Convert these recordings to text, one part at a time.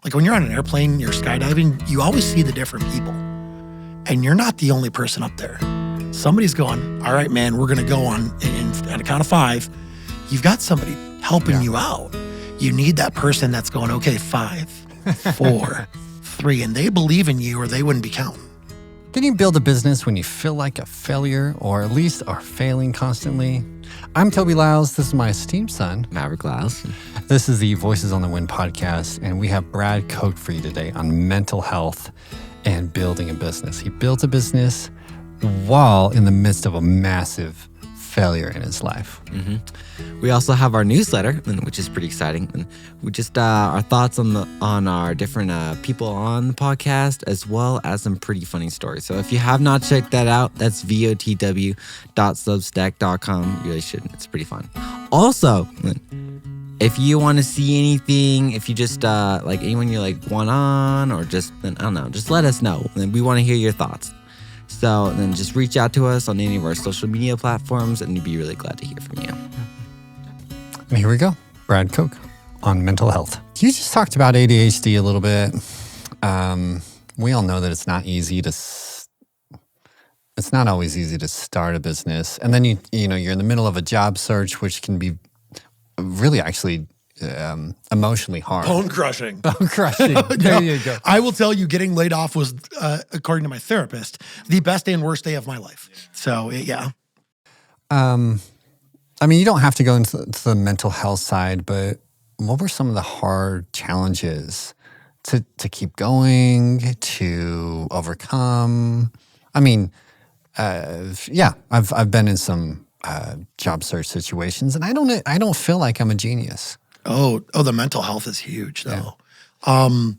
Like when you're on an airplane, you're skydiving, you always see the different people. And you're not the only person up there. Somebody's going, all right, man, we're going to go on at a count of 5. You've got somebody helping you out. You need that person that's going, okay, 5, 4, 3, and they believe in you or they wouldn't be counting. Can you build a business when you feel like a failure or at least are failing constantly? I'm Toby Lyles. This is my esteemed son, Maverick Lyles. This is the Voices on the Wind podcast, and we have Brad Koch for you today on mental health and building a business. He built a business while in the midst of a massive failure in his life. Mm-hmm. We also have our newsletter, which is pretty exciting. And we just our thoughts on our different people on the podcast, as well as some pretty funny stories. So if you have not checked that out, that's votw.substack.com. You really should. It's pretty fun. Also, if you want to see anything, if you just like anyone you like want on, or just I don't know, just let us know. And we want to hear your thoughts. So then just reach out to us on any of our social media platforms, and we'd be really glad to hear from you. And here we go. Brad Koch on mental health. You just talked about ADHD a little bit. We all know that it's not easy to. It's not always easy to start a business, and then you're in the middle of a job search, which can be really actually emotionally hard. Bone crushing. Bone crushing. There you go. I will tell you, getting laid off was, according to my therapist, the best and worst day of my life. So, yeah. I mean, you don't have to go into the mental health side, but what were some of the hard challenges to keep going, to overcome? I mean, I've been in some job search situations, and I don't feel like I'm a genius. Oh, the mental health is huge, though. Yeah.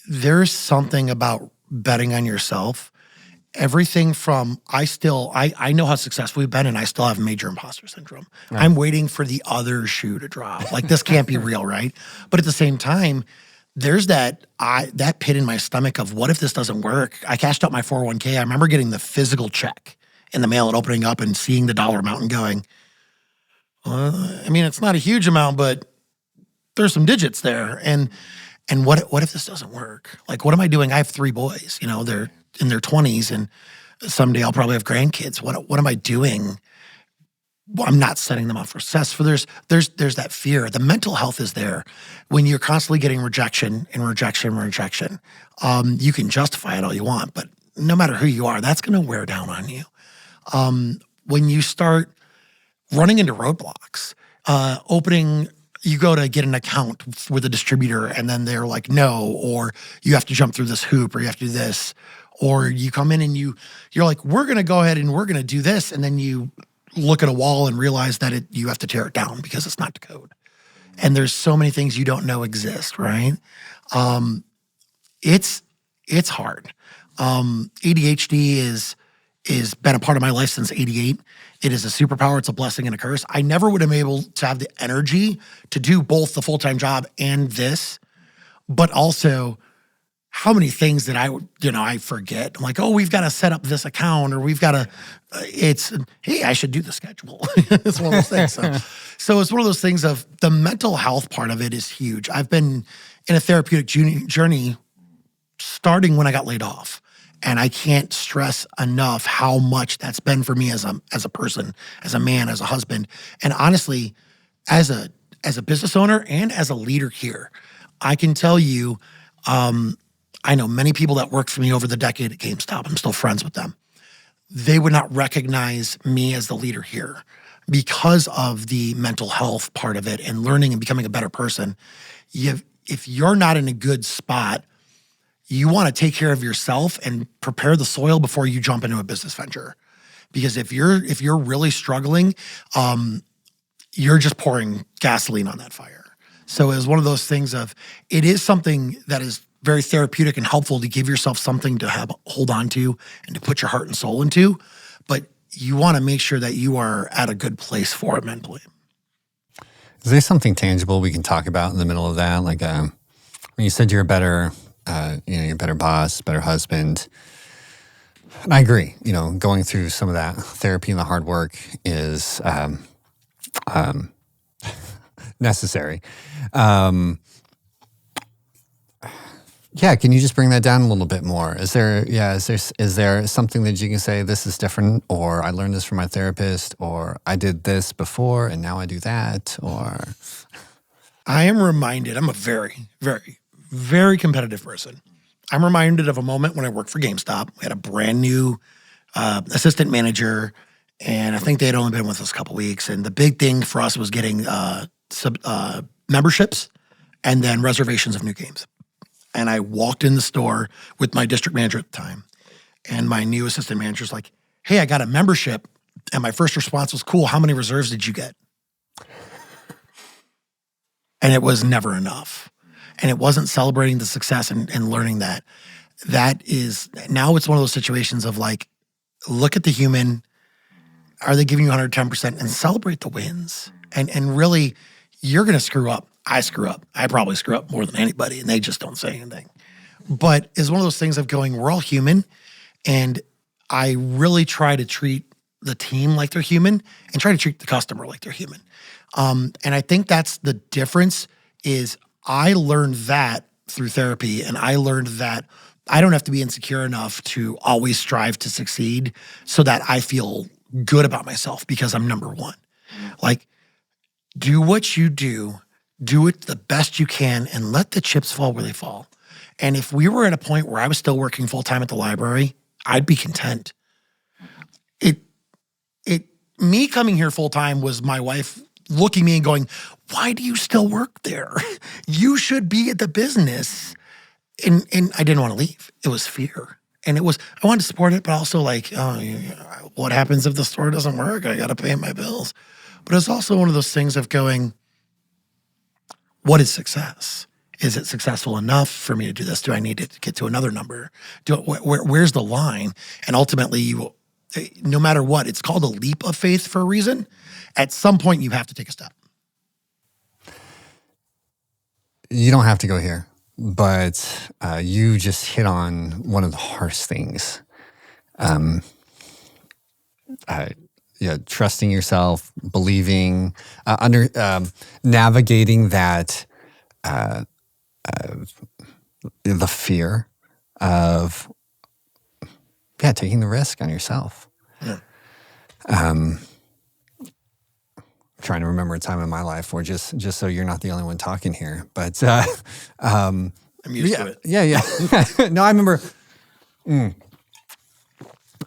There's something about betting on yourself. Everything from, I know how successful we've been, and I still have major imposter syndrome. Right. I'm waiting for the other shoe to drop. Like, this can't be real, right? But at the same time, there's that pit in my stomach of, what if this doesn't work? I cashed out my 401k. I remember getting the physical check in the mail and opening up and seeing the dollar amount and going, I mean, it's not a huge amount, but there's some digits there. And what if this doesn't work? Like, what am I doing? I have 3 boys, they're in their 20s, and someday I'll probably have grandkids. What am I doing? Well, I'm not setting them up for success. There's that fear. The mental health is there. When you're constantly getting rejection, you can justify it all you want, but no matter who you are, that's going to wear down on you. When you start running into roadblocks, you go to get an account with a distributor, and then they're like, no, or you have to jump through this hoop, or you have to do this, or you come in and you're like, we're going to go ahead and we're going to do this, and then you look at a wall and realize that you have to tear it down because it's not the code. And there's so many things you don't know exist, right? It's hard. ADHD is been a part of my life since '88. It is a superpower. It's a blessing and a curse. I never would have been able to have the energy to do both the full-time job and this, but also how many things that I forget. I'm like, oh, we've got to set up this account, or we've got to, hey, I should do the schedule. It's one of those things. So it's one of those things of the mental health part of it is huge. I've been in a therapeutic journey starting when I got laid off. And I can't stress enough how much that's been for me as a person, as a man, as a husband. And honestly, as a business owner and as a leader here, I can tell you, I know many people that worked for me over the decade at GameStop. I'm still friends with them. They would not recognize me as the leader here because of the mental health part of it and learning and becoming a better person. If you're not in a good spot, you want to take care of yourself and prepare the soil before you jump into a business venture. Because if you're really struggling, you're just pouring gasoline on that fire. So it was one of those things of, it is something that is very therapeutic and helpful to give yourself something to hold on to and to put your heart and soul into. But you want to make sure that you are at a good place for it mentally. Is there something tangible we can talk about in the middle of that? Like, when you said you're a better you're a better boss, better husband. And I agree, going through some of that therapy and the hard work is necessary. Yeah, can you just bring that down a little bit more? Is there something that you can say this is different, or I learned this from my therapist, or I did this before and now I do that, or I am reminded, I'm a very, very, very competitive person. I'm reminded of a moment when I worked for GameStop. We had a brand new assistant manager, and I think they had only been with us a couple weeks. And the big thing for us was getting memberships and then reservations of new games. And I walked in the store with my district manager at the time, and my new assistant manager's like, hey, I got a membership. And my first response was, cool, how many reserves did you get? And it was never enough. And it wasn't celebrating the success and learning that. That is, now it's one of those situations of like, look at the human. Are they giving you 110%? And celebrate the wins. And really, you're going to screw up. I screw up. I probably screw up more than anybody, and they just don't say anything. But it's one of those things of going, we're all human. And I really try to treat the team like they're human and try to treat the customer like they're human. And I think that's the difference is I learned that through therapy, and I learned that I don't have to be insecure enough to always strive to succeed so that I feel good about myself because I'm number one. Like, do what you do it the best you can, and let the chips fall where they fall. And if we were at a point where I was still working full-time at the library, I'd be content. Me coming here full-time was my wife looking at me and going, why do you still work there? You should be at the business. And I didn't want to leave. It was fear. And it was, I wanted to support it, but also like, what happens if the store doesn't work? I got to pay my bills. But it's also one of those things of going, what is success? Is it successful enough for me to do this? Do I need to get to another number? Where's the line? And ultimately, no matter what, it's called a leap of faith for a reason. At some point, you have to take a step. You don't have to go here, but you just hit on one of the hardest things. Trusting yourself, believing, navigating that, the fear of, taking the risk on yourself. Yeah. Trying to remember a time in my life where just so you're not the only one talking here, but I'm used to it. Yeah. No, I remember.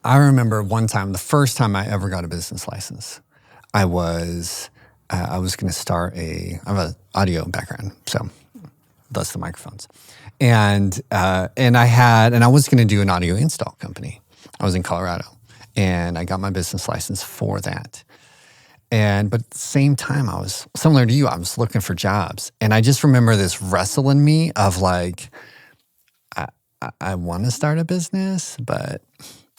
I remember one time, the first time I ever got a business license. I was going to start I have an audio background, so thus the microphones, and I was going to do an audio install company. I was in Colorado, and I got my business license for that. But at the same time, I was similar to you. I was looking for jobs, and I just remember this wrestle in me of like, I want to start a business, but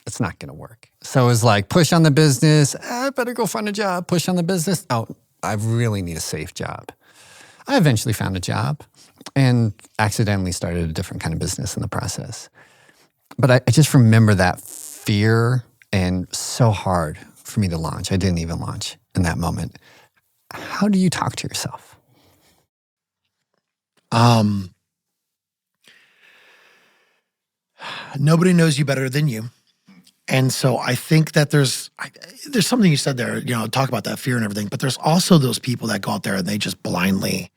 it's not going to work. So it was like, push on the business. I better go find a job. Push on the business. Oh, I really need a safe job. I eventually found a job and accidentally started a different kind of business in the process. But I just remember that fear, and so hard for me to launch. I didn't even launch in that moment. How do you talk to yourself? Nobody knows you better than you. And so I think that there's something you said there, talk about that fear and everything, but there's also those people that go out there and they just blindly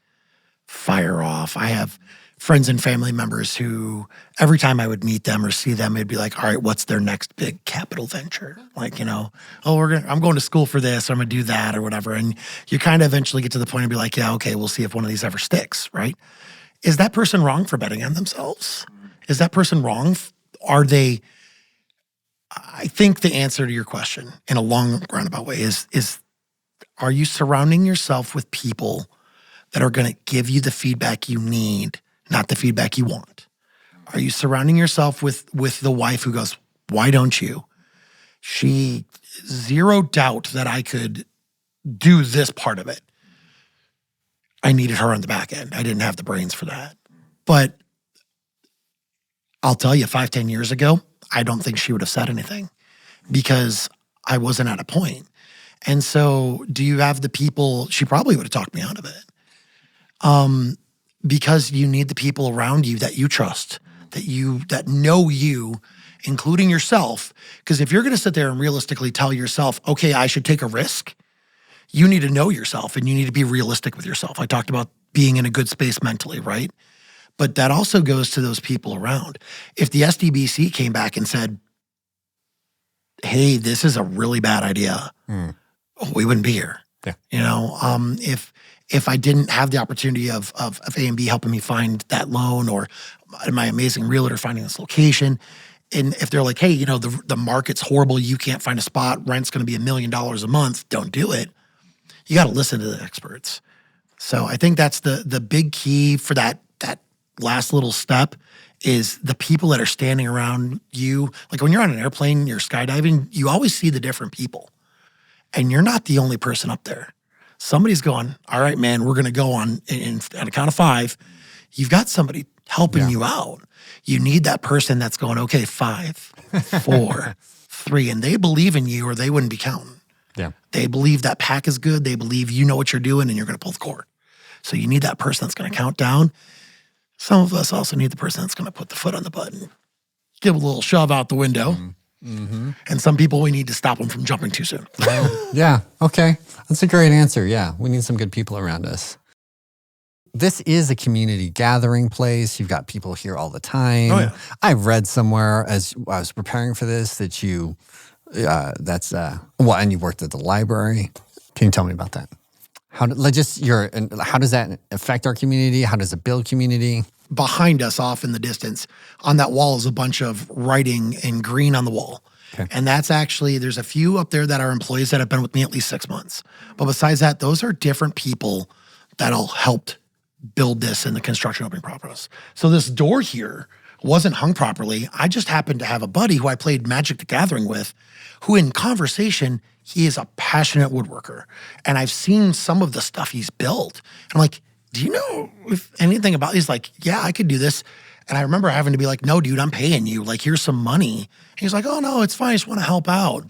fire off. I have friends and family members who every time I would meet them or see them, it'd be like, all right, what's their next big capital venture? Like, I'm going to school for this, or I'm going to do that or whatever. And you kind of eventually get to the point and be like, yeah, okay, we'll see if one of these ever sticks, right? Is that person wrong for betting on themselves? Is that person wrong? I think the answer to your question in a long roundabout way is are you surrounding yourself with people that are going to give you the feedback you need, not the feedback you want? Are you surrounding yourself with the wife who goes, why don't you? She, zero doubt that I could do this part of it. I needed her on the back end. I didn't have the brains for that. But I'll tell you, 5-10 years ago, I don't think she would have said anything because I wasn't at a point. And so do you have the people, she probably would have talked me out of it. Because you need the people around you that you trust, that know you, including yourself. Because if you're going to sit there and realistically tell yourself, okay, I should take a risk, you need to know yourself and you need to be realistic with yourself. I talked about being in a good space mentally, right? But that also goes to those people around. If the SDBC came back and said, hey, this is a really bad idea, we wouldn't be here. Yeah. You know, if I didn't have the opportunity of A and B helping me find that loan, or my amazing realtor finding this location, and if they're like, hey, you know, the market's horrible, you can't find a spot, rent's going to be $1 million a month, don't do it. You got to listen to the experts. So I think that's the big key for that last little step is the people that are standing around you. Like when you're on an airplane, you're skydiving, you always see the different people. And you're not the only person up there. Somebody's going, all right, man, we're going to go on a count of 5. You've got somebody helping you out. You need that person that's going, okay, 5, 4, 3. And they believe in you or they wouldn't be counting. Yeah. They believe that pack is good. They believe you know what you're doing and you're going to pull the cord. So you need that person that's going to count down. Some of us also need the person that's going to put the foot on the button, give a little shove out the window. Mm-hmm. And some people, we need to stop them from jumping too soon. Yeah. Okay. That's a great answer. Yeah. We need some good people around us. This is a community gathering place. You've got people here all the time. Oh, yeah. I've read somewhere as I was preparing for this that you, and you worked at the library. Can you tell me about that? How does that affect our community? How does it build community? Behind us, off in the distance, on that wall is a bunch of writing in green on the wall. Okay. And that's actually, there's a few up there that are employees that have been with me at least 6 months. But besides that, those are different people that all helped build this in the construction opening process. So this door here wasn't hung properly. I just happened to have a buddy who I played Magic the Gathering with, who in conversation, he is a passionate woodworker. And I've seen some of the stuff he's built. And I'm like, do you know anything about it? He's like, yeah, I could do this. And I remember having to be like, no, dude, I'm paying you. Like, here's some money. And he's like, oh, no, it's fine. I just want to help out.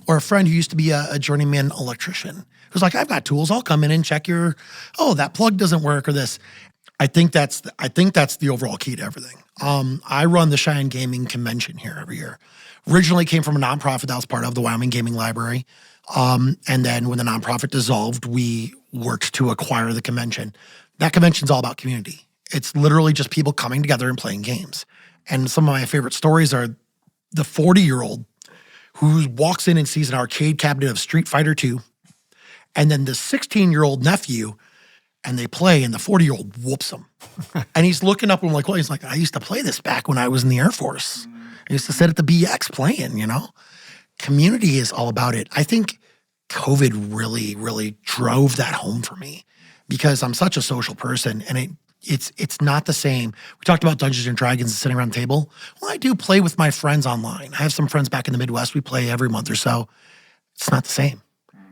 Or a friend who used to be a journeyman electrician who's like, I've got tools. I'll come in and check that plug doesn't work or this. I think that's the overall key to everything. I run the Cheyenne Gaming Convention here every year. Originally came from a nonprofit that was part of the Wyoming Gaming Library. And then when the nonprofit dissolved, we worked to acquire the convention. That convention's all about community. It's literally just people coming together and playing games. And some of my favorite stories are the 40-year-old who walks in and sees an arcade cabinet of Street Fighter II, and then the 16-year-old nephew, and they play, and the 40-year-old whoops him. And he's looking up and I'm like, well, he's like, I used to play this back when I was in the Air Force. I used to sit at the BX playing, you know? Community is all about it. I think COVID really, really drove that home for me because I'm such a social person, and it's not the same. We talked about Dungeons and Dragons and sitting around the table. Well, I do play with my friends online. I have some friends back in the Midwest. We play every month or so. It's not the same.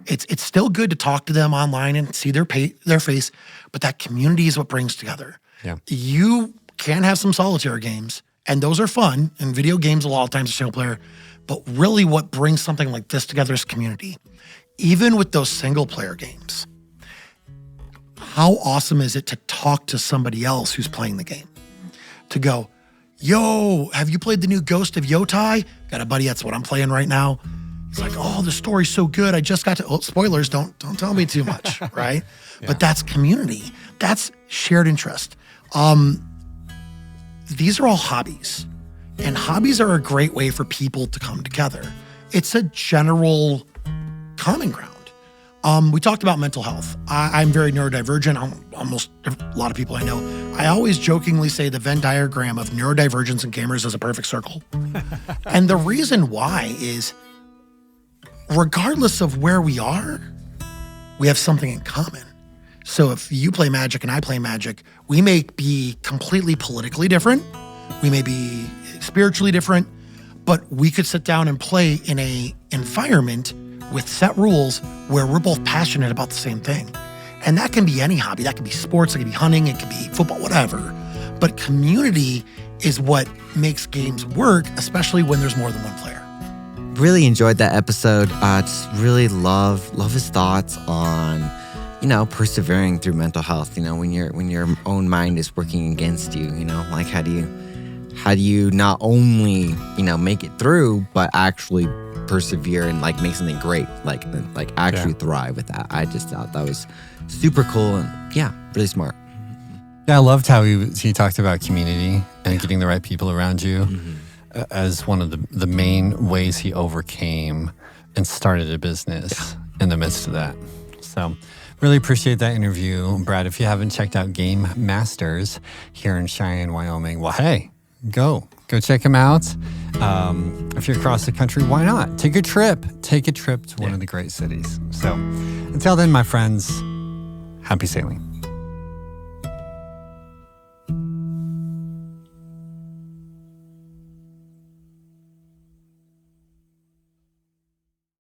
It's still good to talk to them online and see their face, but that community is what brings together. Yeah. You can have some solitaire games, and those are fun, and video games a lot of times are single player, but really what brings something like this together is community. Even with those single player games, how awesome is it to talk to somebody else who's playing the game? To go, yo, have you played the new Ghost of Yotai? Got a buddy, that's what I'm playing right now. He's like, oh, the story's so good. I just got to, spoilers, don't tell me too much, right? Yeah. But that's community. That's shared interest. These are all hobbies. And hobbies are a great way for people to come together. It's a general common ground. We talked about mental health. I'm very neurodivergent. Almost a lot of people I know. I always jokingly say the Venn diagram of neurodivergence and gamers is a perfect circle. And the reason why is regardless of where we are, we have something in common. So if you play Magic and I play Magic, we may be completely politically different. We may be spiritually different, but we could sit down and play in a environment with set rules where we're both passionate about the same thing. And that can be any hobby. That can be sports, it can be hunting, it can be football, whatever. But community is what makes games work, especially when there's more than one player. Really enjoyed that episode. Just really love his thoughts on, persevering through mental health. When your own mind is working against you. Like how do how do you not only, make it through, but actually persevere and like make something great, like actually thrive with that. I just thought that was super cool and really smart. Yeah, I loved how he talked about community and getting the right people around you as one of the main ways he overcame and started a business in the midst of that. So really appreciate that interview, Brad. If you haven't checked out Game Masters here in Cheyenne, Wyoming, well, hey, go check them out. If you're across the country, why not? Take a trip to one of the great cities. So until then, my friends, happy sailing.